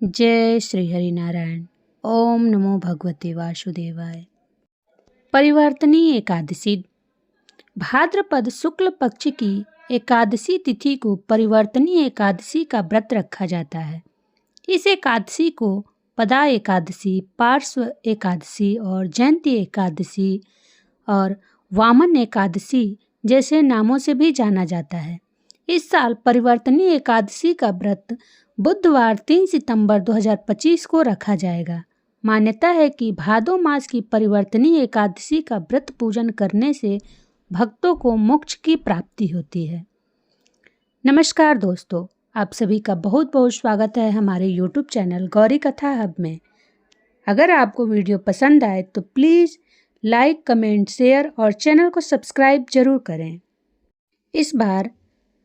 जय श्री हरि नारायण। ओम नमो भगवते वासुदेवाय। परिवर्तनी एकादशी भाद्रपद शुक्ल पक्ष की एकादशी तिथि को परिवर्तनी एकादशी का व्रत रखा जाता है। इस एकादशी को पदा एकादशी, पार्श्व एकादशी और जयंती एकादशी और वामन एकादशी जैसे नामों से भी जाना जाता है। इस साल परिवर्तनी एकादशी का व्रत बुधवार 3 सितंबर 2025 को रखा जाएगा। मान्यता है कि भादो मास की परिवर्तनी एकादशी का व्रत पूजन करने से भक्तों को मोक्ष की प्राप्ति होती है। नमस्कार दोस्तों, आप सभी का बहुत बहुत स्वागत है हमारे YouTube चैनल गौरी कथा हब में। अगर आपको वीडियो पसंद आए तो प्लीज़ लाइक, कमेंट, शेयर और चैनल को सब्सक्राइब जरूर करें। इस बार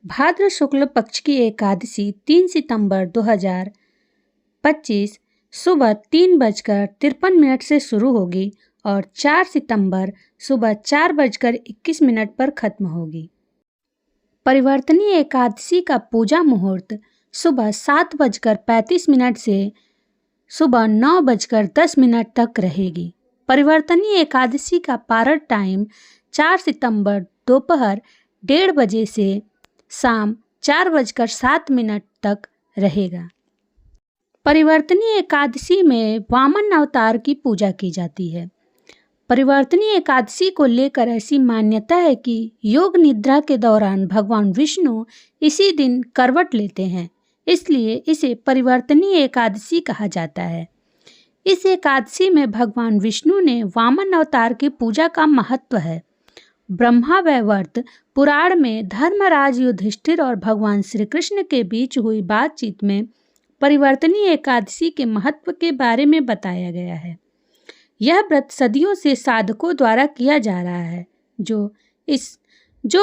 भाद्र शुक्ल पक्ष की एकादशी 3 सितंबर 2025 सुबह 3:53 से शुरू होगी और 4 सितंबर सुबह 4:21 पर खत्म होगी। परिवर्तनी एकादशी का पूजा मुहूर्त सुबह 7:35 से सुबह 9:10 तक रहेगी। परिवर्तनी एकादशी का पारण टाइम 4 सितंबर दोपहर 1:30 बजे से शाम 4:07 तक रहेगा। परिवर्तनी एकादशी में वामन अवतार की पूजा की जाती है। परिवर्तनी एकादशी को लेकर ऐसी मान्यता है कि योग निद्रा के दौरान भगवान विष्णु इसी दिन करवट लेते हैं, इसलिए इसे परिवर्तनी एकादशी कहा जाता है। इस एकादशी में भगवान विष्णु ने वामन अवतार की पूजा का महत्व है। ब्रह्मा वैवर्त पुराण में धर्मराज युधिष्ठिर और भगवान श्री कृष्ण के बीच हुई बातचीत में परिवर्तनी एकादशी के महत्व के बारे में बताया गया है। यह व्रत सदियों से साधकों द्वारा किया जा रहा है। जो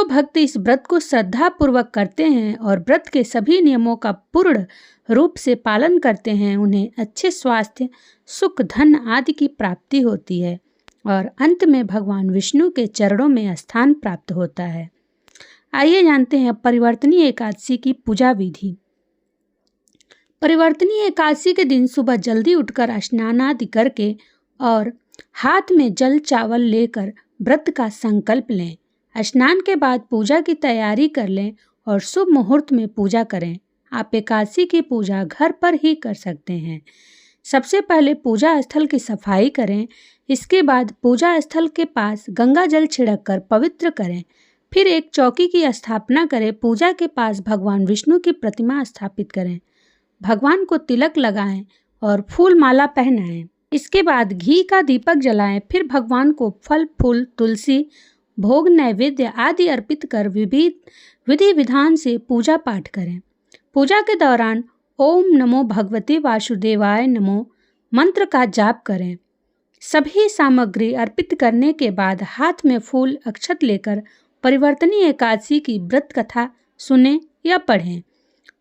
भक्त इस व्रत को श्रद्धा पूर्वक करते हैं और व्रत के सभी नियमों का पूर्ण रूप से पालन करते हैं, उन्हें अच्छे स्वास्थ्य, सुख, धन आदि की प्राप्ति होती है और अंत में भगवान विष्णु के चरणों में स्थान प्राप्त होता है। आइए जानते हैं परिवर्तनी एकादशी की पूजा विधि। परिवर्तनी एकादशी के दिन सुबह जल्दी उठकर स्नान आदि करके और हाथ में जल चावल लेकर व्रत का संकल्प लें। स्नान के बाद पूजा की तैयारी कर लें और शुभ मुहूर्त में पूजा करें। आप एकादशी की पूजा घर पर ही कर सकते हैं। सबसे पहले पूजा स्थल की सफाई करें। इसके बाद पूजा स्थल के पास गंगा जल छिड़ककर पवित्र करें। फिर एक चौकी की स्थापना करें। पूजा के पास भगवान विष्णु की प्रतिमा स्थापित करें। भगवान को तिलक लगाएं और फूल माला पहनाएं। इसके बाद घी का दीपक जलाएं। फिर भगवान को फल, फूल, तुलसी, भोग, नैवेद्य आदि अर्पित कर विधि विधान से पूजा पाठ करें। पूजा के दौरान ओम नमो भगवते वासुदेवाय नमो मंत्र का जाप करें। सभी सामग्री अर्पित करने के बाद हाथ में फूल, अक्षत लेकर परिवर्तनी एकादशी की व्रत कथा सुनें या पढ़ें।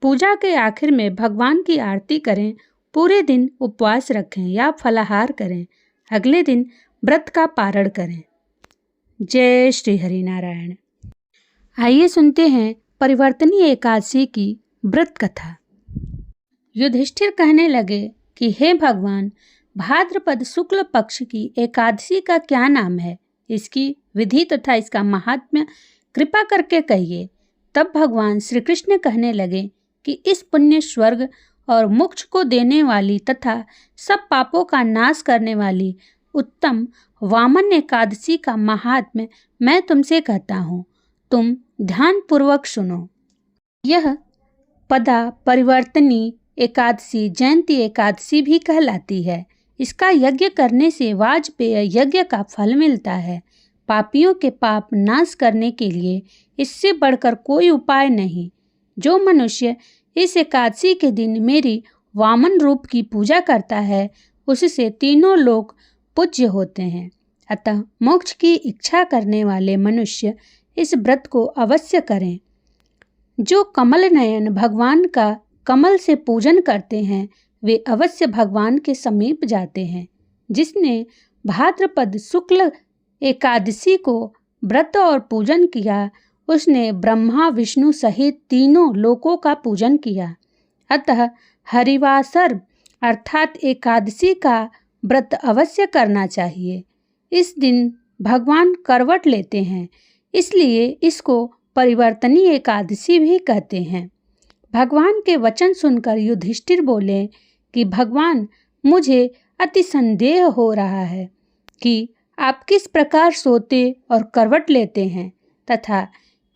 पूजा के आखिर में भगवान की आरती करें। पूरे दिन उपवास रखें या फलाहार करें। अगले दिन व्रत का पारण करें। जय श्री हरि नारायण। आइए सुनते हैं परिवर्तनी एकादशी की व्रत कथा। युधिष्ठिर कहने लगे कि हे भगवान, भाद्रपद शुक्ल पक्ष की एकादशी का क्या नाम है? इसकी विधि तथा इसका महात्म्य कृपा करके कहिए। तब भगवान श्री कृष्ण कहने लगे कि इस पुण्य, स्वर्ग और मोक्ष को देने वाली तथा सब पापों का नाश करने वाली उत्तम वामन एकादशी का महात्म्य मैं तुमसे कहता हूँ। तुम ध्यान पूर्वक सुनो। यह पदा परिवर्तनी एकादशी जयंती एकादशी भी कहलाती है। इसका यज्ञ करने से वाजपेय यज्ञ का फल मिलता है। पापियों के पाप नाश करने के लिए इससे बढ़कर कोई उपाय नहीं। जो मनुष्य इस एकादशी के दिन मेरी वामन रूप की पूजा करता है, उससे तीनों लोक पूज्य होते हैं। अतः मोक्ष की इच्छा करने वाले मनुष्य इस व्रत को अवश्य करें। जो कमल नयन भगवान का कमल से पूजन करते हैं, वे अवश्य भगवान के समीप जाते हैं। जिसने भाद्रपद शुक्ल एकादशी को व्रत और पूजन किया, उसने ब्रह्मा, विष्णु सहित तीनों लोकों का पूजन किया। अतः हरिवासर अर्थात एकादशी का व्रत अवश्य करना चाहिए। इस दिन भगवान करवट लेते हैं, इसलिए इसको परिवर्तनी एकादशी भी कहते हैं। भगवान के वचन सुनकर युधिष्ठिर बोले कि भगवान, मुझे अति संदेह हो रहा है कि आप किस प्रकार सोते और करवट लेते हैं तथा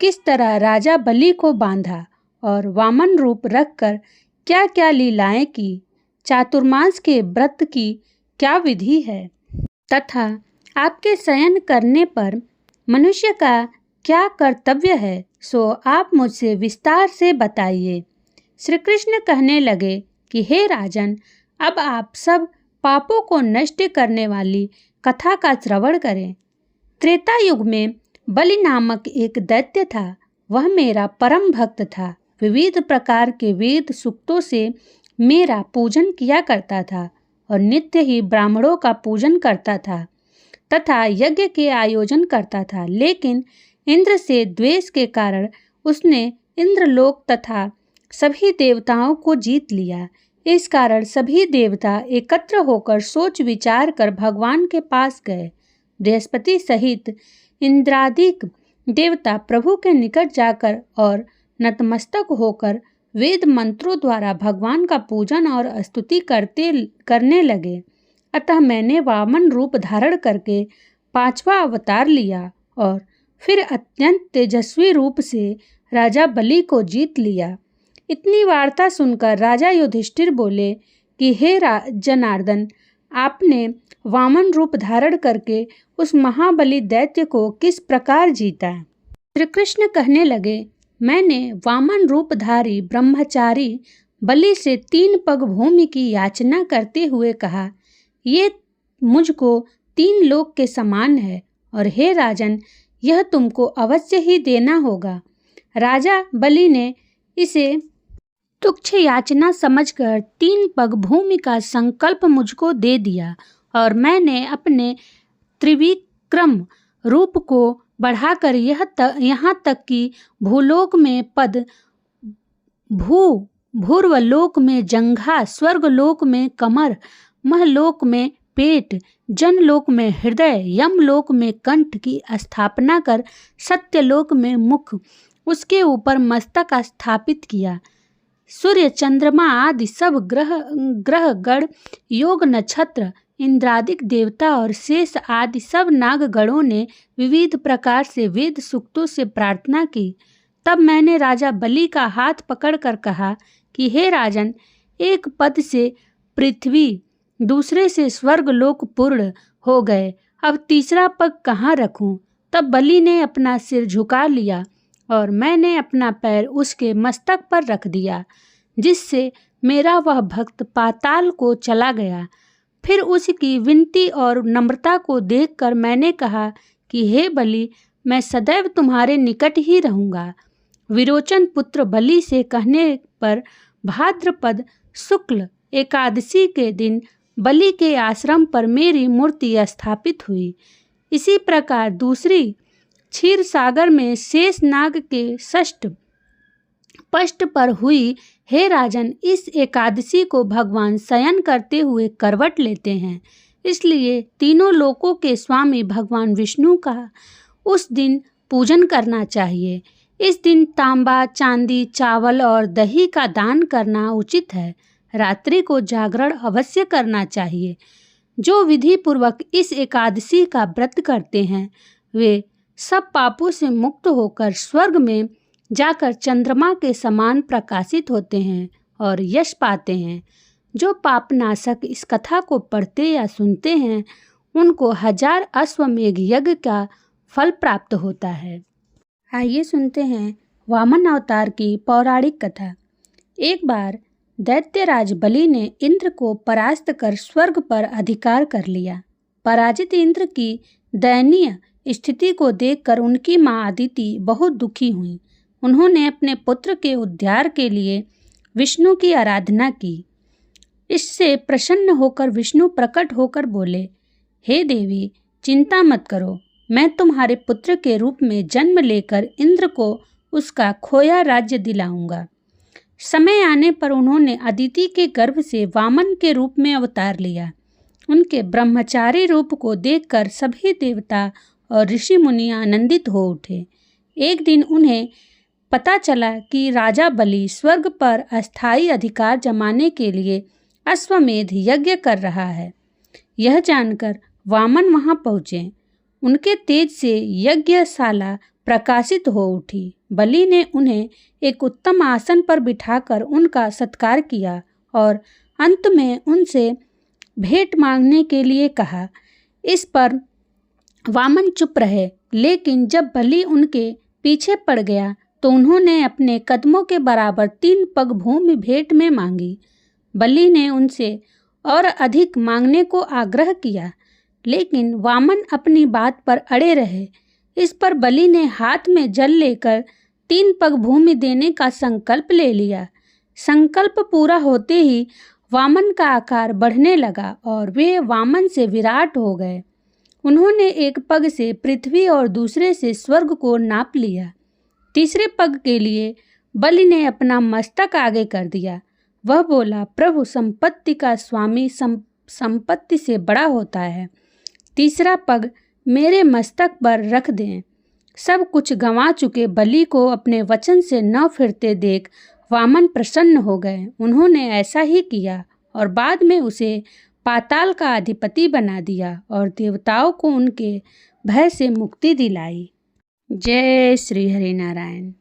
किस तरह राजा बलि को बांधा और वामन रूप रखकर क्या क्या लीलाएं की, चातुर्मास के व्रत की क्या विधि है तथा आपके शयन करने पर मनुष्य का क्या कर्तव्य है, सो आप मुझसे विस्तार से बताइए। श्री कृष्ण कहने लगे कि हे राजन, अब आप सब पापों को नष्ट करने वाली कथा का श्रवण करें। त्रेता युग में बलि नामक एक दैत्य था। वह मेरा परम भक्त था। विविध प्रकार के वेद सूक्तों से मेरा पूजन किया करता था और नित्य ही ब्राह्मणों का पूजन करता था तथा यज्ञ के आयोजन करता था। लेकिन इंद्र से द्वेष के कारण उसने इंद्रलोक तथा सभी देवताओं को जीत लिया। इस कारण सभी देवता एकत्र होकर सोच विचार कर भगवान के पास गए। बृहस्पति सहित इंद्रादिक देवता प्रभु के निकट जाकर और नतमस्तक होकर वेद मंत्रों द्वारा भगवान का पूजन और स्तुति करने लगे। अतः मैंने वामन रूप धारण करके 5वां अवतार लिया और फिर अत्यंत तेजस्वी रूप से राजा बलि को जीत लिया। इतनी वार्ता सुनकर राजा युधिष्ठिर बोले कि हे जनार्दन, आपने वामन रूप धारण करके उस महाबली दैत्य को किस प्रकार जीता? श्री कृष्ण कहने लगे, मैंने वामन रूपधारी ब्रह्मचारी बलि से 3 पग भूमि की याचना करते हुए कहा, ये मुझको 3 लोक के समान है और हे राजन, यह तुमको अवश्य ही देना होगा। राजा बलि ने इसे तुच्छ याचना समझकर 3 पग भूमि का संकल्प मुझको दे दिया और मैंने अपने त्रिविक्रम रूप को बढ़ाकर यहाँ तक कि भूलोक में पद, भूर्वलोक में जंघा, स्वर्गलोक में कमर, महलोक में पेट, जनलोक में हृदय, यमलोक में कंठ की स्थापना कर सत्यलोक में मुख, उसके ऊपर मस्तक स्थापित किया। सूर्य, चंद्रमा आदि सब ग्रह गण, योग नक्षत्र, इंद्रादिक देवता और शेष आदि सब नागगणों ने विविध प्रकार से वेद सूक्तों से प्रार्थना की। तब मैंने राजा बलि का हाथ पकड़कर कहा कि हे राजन, एक पद से पृथ्वी, दूसरे से स्वर्गलोक पूर्ण हो गए, अब तीसरा पग कहाँ रखूं? तब बलि ने अपना सिर झुका लिया और मैंने अपना पैर उसके मस्तक पर रख दिया, जिससे मेरा वह भक्त पाताल को चला गया। फिर उसकी विनती और नम्रता को देखकर मैंने कहा कि हे बलि, मैं सदैव तुम्हारे निकट ही रहूँगा। विरोचन पुत्र बलि से कहने पर भाद्रपद शुक्ल एकादशी के दिन बलि के आश्रम पर मेरी मूर्ति स्थापित हुई। इसी प्रकार दूसरी क्षीर सागर में शेष नाग के षष्ठ पष्ट पर हुई। हे राजन, इस एकादशी को भगवान शयन करते हुए करवट लेते हैं, इसलिए तीनों लोकों के स्वामी भगवान विष्णु का उस दिन पूजन करना चाहिए। इस दिन तांबा, चांदी, चावल और दही का दान करना उचित है। रात्रि को जागरण अवश्य करना चाहिए। जो विधि पूर्वक इस एकादशी का व्रत करते हैं, वे सब पापों से मुक्त होकर स्वर्ग में जाकर चंद्रमा के समान प्रकाशित होते हैं और यश पाते हैं। जो पापनाशक इस कथा को पढ़ते या सुनते हैं, उनको 1000 अश्वमेघ यज्ञ का फल प्राप्त होता है। आइए सुनते हैं वामन अवतार की पौराणिक कथा। एक बार दैत्यराज बलि ने इंद्र को परास्त कर स्वर्ग पर अधिकार कर लिया। पराजित इंद्र की दयनीय स्थिति को देखकर उनकी मां अदिति बहुत दुखी हुई। उन्होंने अपने पुत्र के उद्धार के लिए विष्णु की आराधना की। इससे प्रसन्न होकर विष्णु प्रकट होकर बोले, हे देवी, चिंता मत करो, मैं तुम्हारे पुत्र के रूप में जन्म लेकर इंद्र को उसका खोया राज्य दिलाऊंगा। समय आने पर उन्होंने अदिति के गर्भ से वामन के रूप में अवतार लिया। उनके ब्रह्मचारी रूप को देखकर सभी देवता और ऋषि मुनि आनंदित हो उठे। एक दिन उन्हें पता चला कि राजा बलि स्वर्ग पर अस्थायी अधिकार जमाने के लिए अश्वमेध यज्ञ कर रहा है। यह जानकर वामन वहां पहुंचे। उनके तेज से यज्ञशाला प्रकाशित हो उठी। बलि ने उन्हें एक उत्तम आसन पर बिठाकर उनका सत्कार किया और अंत में उनसे भेंट मांगने के लिए कहा। इस पर वामन चुप रहे, लेकिन जब बलि उनके पीछे पड़ गया तो उन्होंने अपने कदमों के बराबर 3 पग भूमि भेंट में मांगी। बलि ने उनसे और अधिक मांगने को आग्रह किया, लेकिन वामन अपनी बात पर अड़े रहे। इस पर बलि ने हाथ में जल लेकर 3 पग भूमि देने का संकल्प ले लिया। संकल्प पूरा होते ही वामन का आकार बढ़ने लगा और वे वामन से विराट हो गए। उन्होंने एक पग से पृथ्वी और दूसरे से स्वर्ग को नाप लिया। तीसरे पग के लिए बलि ने अपना मस्तक आगे कर दिया। वह बोला, प्रभु संपत्ति का स्वामी संपत्ति से बड़ा होता है। तीसरा पग मेरे मस्तक पर रख दें। सब कुछ गंवा चुके बलि को अपने वचन से न फिरते देख वामन प्रसन्न हो गए। उन्होंने ऐसा ही किया और बाद में उसे पाताल का अधिपति बना दिया और देवताओं को उनके भय से मुक्ति दिलाई। जय श्री हरि नारायण।